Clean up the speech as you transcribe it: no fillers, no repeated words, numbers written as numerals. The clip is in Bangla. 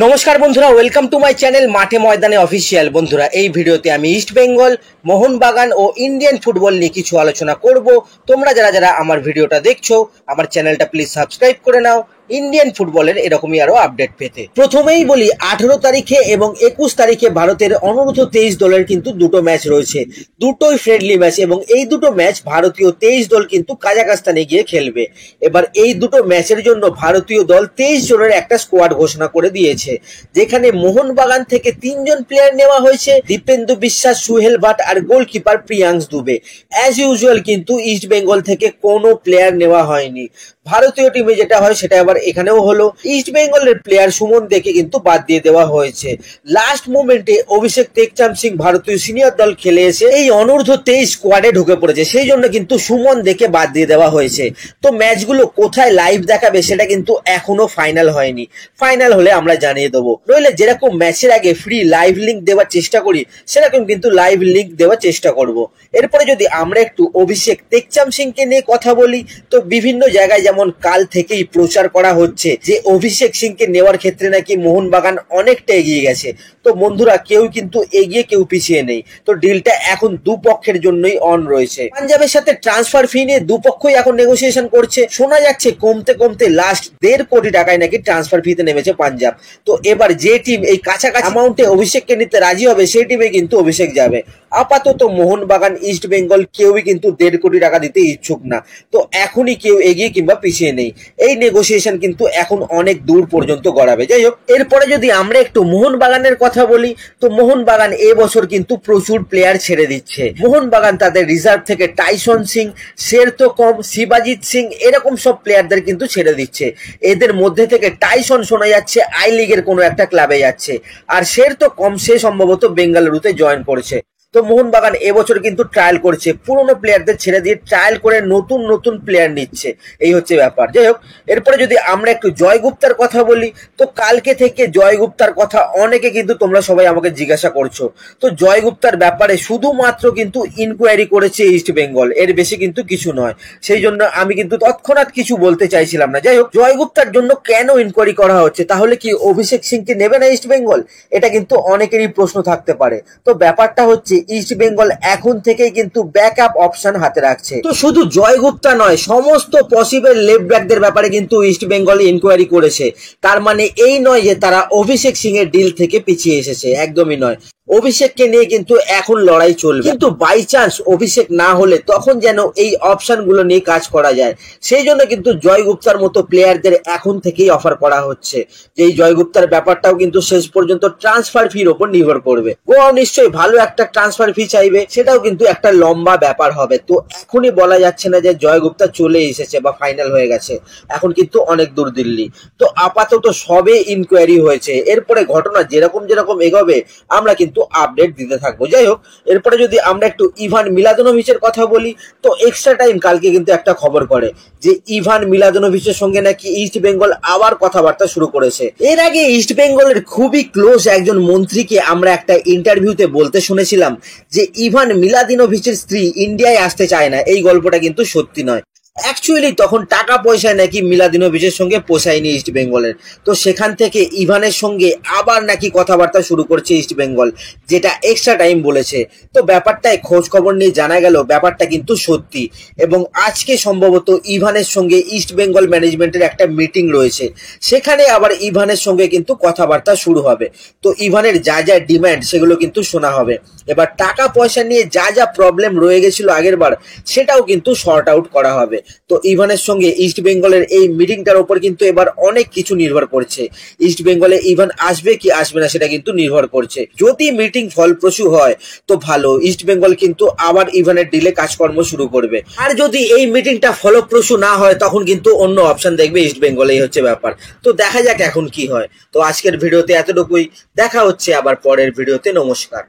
নমস্কার বন্ধুরা, ওয়েলকাম টু মাই চ্যানেল মাঠে ময়দানে অফিসিয়াল। বন্ধুরা, এই ভিডিওতে আমি ইস্ট বেঙ্গল, মোহনবাগান ও ইন্ডিয়ান ফুটবল নিয়ে কিছু আলোচনা করব। তোমরা যারা যারা আমার ভিডিওটা দেখছো, আমার চ্যানেলটা প্লিজ সাবস্ক্রাইব করে নাও ইন্ডিয়ান ফুটবলের এরকমই আরো আপডেট পেতে। প্রথমেই বলি, 18 তারিখে এবং 21 তারিখে ভারতের অনূর্ধ্ব 23 দলের কিন্তু দুটো ম্যাচ রয়েছে, দুটোই ফ্রেন্ডলি ম্যাচ, এবং এই দুটো ম্যাচ ভারতীয় 23 দল কিন্তু কাজাখস্তানে গিয়ে খেলবে। এবার এই দুটো ম্যাচের জন্য ভারতীয় দল 23 জনের একটা স্কোয়াড ঘোষণা করে দিয়েছে, যেখানে মোহনবাগান থেকে 3 জন প্লেয়ার নেওয়া হয়েছে, দীপেন্দু বিশ্বাস, সুহেল ভাট আর goalkeeper Priyansh Dubey. As usual কিন্তু ইস্ট বেঙ্গল থেকে কোনো প্লেয়ার নেওয়া হয়নি। ভারতীয় টিমে যেটা হয় সেটা আবার এখানেও হলো। ইস্ট বেঙ্গলের প্লেয়ার সুমন দেকে কিন্তু বাদ দিয়ে দেওয়া হয়েছে। লাস্ট মোমেন্টে অভিষেক টেকচাঁদ সিং ভারতীয় সিনিয়র দল খেলে এসে এই অনূর্ধ্ব 23 স্কোয়াডে ঢুকে পড়েছে, সেই জন্য কিন্তু সুমন দেকে বাদ দিয়ে দেওয়া হয়েছে। তো ম্যাচগুলো কোথায় লাইভ দেখাবে সেটা কিন্তু এখনো ফাইনাল হয়নি। ফাইনাল হলে আমরা জানিয়ে দেবো। নইলে যেরকম ম্যাচের আগে ফ্রি লাইভ লিঙ্ক দেওয়ার চেষ্টা করি, সেরকম কিন্তু লাইভ লিঙ্ক দেওয়ার চেষ্টা করব। এরপরে যদি আমরা একটু অভিষেক টেকচাঁদ সিংকে নিয়ে কথা বলি, তো বিভিন্ন জায়গায় যেমন কাল থেকেই প্রচার করা হচ্ছে যে অভিষেক সিংকে নেওয়ার ক্ষেত্রে নাকি মোহনবাগান অনেকটা এগিয়ে গেছে। তো বন্ধুরা, কেউ কিন্তু এগিয়ে কেউ পিছিয়ে নেই। তো ডিলটা এখন দুপক্ষের জন্যই অন রয়েছে। পাঞ্জাবের সাথে ট্রান্সফার ফি নিয়ে দুপক্ষই এখন নেগোসিয়েশন করছে। শোনা যাচ্ছে কমতে কমতে লাস্ট 1.5 কোটি টাকায় নাকি ট্রান্সফার ফিতে নেমেছে পাঞ্জাব। তো এবার যে টিম এই কাছাকাছি অ্যামাউন্টে অভিষেককে নিতে রাজি হবে, সেই টিমে কিন্তু অভিষেক যাবে। আপাতত মোহনবাগান, ইস্ট বেঙ্গল কেউই কিন্তু 1.5 কোটি টাকা দিতে ইচ্ছুক না। তো এখনই কেউ এগিয়ে কিংবা পিছিয়ে নেই। এই নেগোসিয়েশন কিন্তু এখন অনেক দূর পর্যন্ত গড়াবে। যাই হোক, এরপরে যদি আমরা একটু মোহনবাগানের কথা বলি, তো মোহনবাগান এবছর কিন্তু প্রচুর প্লেয়ার ছেড়ে দিচ্ছে। মোহনবাগান তাদের রিজার্ভ থেকে টাইসন সিং, শেরতো কম, শিবাজিৎ সিং এরকম সব প্লেয়ারদের কিন্তু ছেড়ে দিচ্ছে। এদের মধ্যে থেকে টাইসন শোনা যাচ্ছে আই লিগের কোনো একটা ক্লাবে যাচ্ছে, আর শেরতো কম সে সম্ভবত বেঙ্গালুরুতে জয়েন করেছে। তো মোহনবাগান এবছর কিন্তু ট্রায়াল করছে, পুরনো প্লেয়ারদের ছেড়ে দিয়ে ট্রায়াল করে নতুন নতুন প্লেয়ার নিচ্ছে। এই হচ্ছে ব্যাপার। যাই হোক, এরপরে যদি আমরা একটু জয় গুপ্তার কথা বলি, তো কালকে থেকে জয় গুপ্তার কথা অনেকে কিন্তু তোমরা সবাই আমাকে জিজ্ঞাসা করছো। তো জয় গুপ্তার ব্যাপারে শুধুমাত্র কিন্তু ইনকোয়ারি করেছে ইস্ট বেঙ্গল, এর বেশি কিন্তু কিছু নয়। সেই জন্য আমি কিন্তু তৎক্ষণাৎ কিছু বলতে চাইছিলাম না। যাই হোক, জয় গুপ্তার জন্য কেন ইনকোয়ারি করা হচ্ছে? তাহলে কি অভিষেক সিংকে নেবে না ইস্ট বেঙ্গল? এটা কিন্তু অনেকেরই প্রশ্ন থাকতে পারে। তো ব্যাপারটা হচ্ছে, ইস্ট বেঙ্গল এখন থেকেই কিন্তু ব্যাকআপ অপশন হাতে রাখছে। তো শুধু জয় গুপ্তা নয়, সমস্ত পসিবল লেফট ব্যাকদের ব্যাপারে কিন্তু ইস্ট বেঙ্গল ইনকোয়ারি করেছে। তার মানে এই নয় যে তারা অভিষেক সিং এর ডিল থেকে পিছিয়ে এসেছে, একদমই নয়। অভিষেককে নিয়ে কিন্তু এখন লড়াই চলবে, কিন্তু বাই চান্স অভিষেক না হলে তখন যেন এই অপশন গুলো নিয়ে কাজ করা যায়। সেই জন্য কিন্তু জয় গুপ্তার মতো প্লেয়ারদের এখন থেকেই অফার করা হচ্ছে। যে এই জয় গুপ্তার ব্যাপারটাও কিন্তু শেষ পর্যন্ত ট্রান্সফার ফির ওপর নির্ভর করবে। গোয়া নিশ্চয়ই ভালো একটা ট্রান্সফার ফি চাইবে, সেটাও কিন্তু একটা লম্বা ব্যাপার হবে। তো এখনই বলা যাচ্ছে না যে জয় গুপ্তা চলে এসেছে বা ফাইনাল হয়ে গেছে, এখন কিন্তু অনেক দূর দিল্লি। তো আপাতত সবে ইনকোয়ারি হয়েছে, এরপরে ঘটনা যেরকম যেরকম এগোবে আমরা কিন্তু আপডেট দিতে থাকবো। যাই হোক, এরপরে যদি আমরা একটু ইভান মিলাদনোভিচের কথা বলি, তো এক্সট্রা টাইম কালকে কিন্তু একটা খবর করে যে ইভান মিলাদনোভিচের সঙ্গে নাকি ইস্ট বেঙ্গল আবার কথাবার্তা শুরু করেছে। এর আগে ইস্ট বেঙ্গলের খুবই ক্লোজ একজন মন্ত্রীকে আমরা একটা ইন্টারভিউতে বলতে শুনেছিলাম যে ইভান মিলাদিনোভিচের স্ত্রী ইন্ডিয়ায় আসতে চায় না। এই গল্পটা কিন্তু সত্যি নয়। অ্যাকচুয়ালি তখন টাকা পয়সায় নাকি মিলাদিনোভিচের সঙ্গে পোষায়নি ইস্ট বেঙ্গলের। তো সেখান থেকে ইভানের সঙ্গে আবার নাকি কথাবার্তা শুরু করছে ইস্ট বেঙ্গল, যেটা এক্সট্রা টাইম বলেছে। তো ব্যাপারটায় খোঁজ খবর নিয়ে জানা গেল ব্যাপারটা কিন্তু সত্যি, এবং আজকে সম্ভবত ইভানের সঙ্গে ইস্ট বেঙ্গল ম্যানেজমেন্টের একটা মিটিং রয়েছে, সেখানে আবার ইভানের সঙ্গে কিন্তু কথাবার্তা শুরু হবে। তো ইভানের যা যা ডিম্যান্ড সেগুলো কিন্তু শোনা হবে। এবার টাকা পয়সা নিয়ে যা যা প্রবলেম রয়ে গেছিল আগের বার, সেটাও কিন্তু শর্ট আউট করা হবে। তো ইভানের সঙ্গে ইস্ট বেঙ্গলের এই মিটিংটার উপর কিন্তু এবার অনেক কিছু নির্ভর করছে। ইস্ট বেঙ্গলে ইভান আসবে কি আসবে না সেটা কিন্তু নির্ভর করছে। যদি মিটিং ফলপ্রসূ হয় তো ভালো, ইস্ট বেঙ্গল কিন্তু আবার ইভানের ডিলে কাজকর্ম শুরু করবে। আর যদি এই মিটিংটা ফলপ্রসূ না হয়, তখন কিন্তু অন্য অপশন দেখবে ইস্ট বেঙ্গল। এই হচ্ছে ব্যাপার। তো দেখা যাক এখন কি হয়। তো আজকের ভিডিওতে এতটুকুই, দেখা হচ্ছে আবার পরের ভিডিওতে। নমস্কার।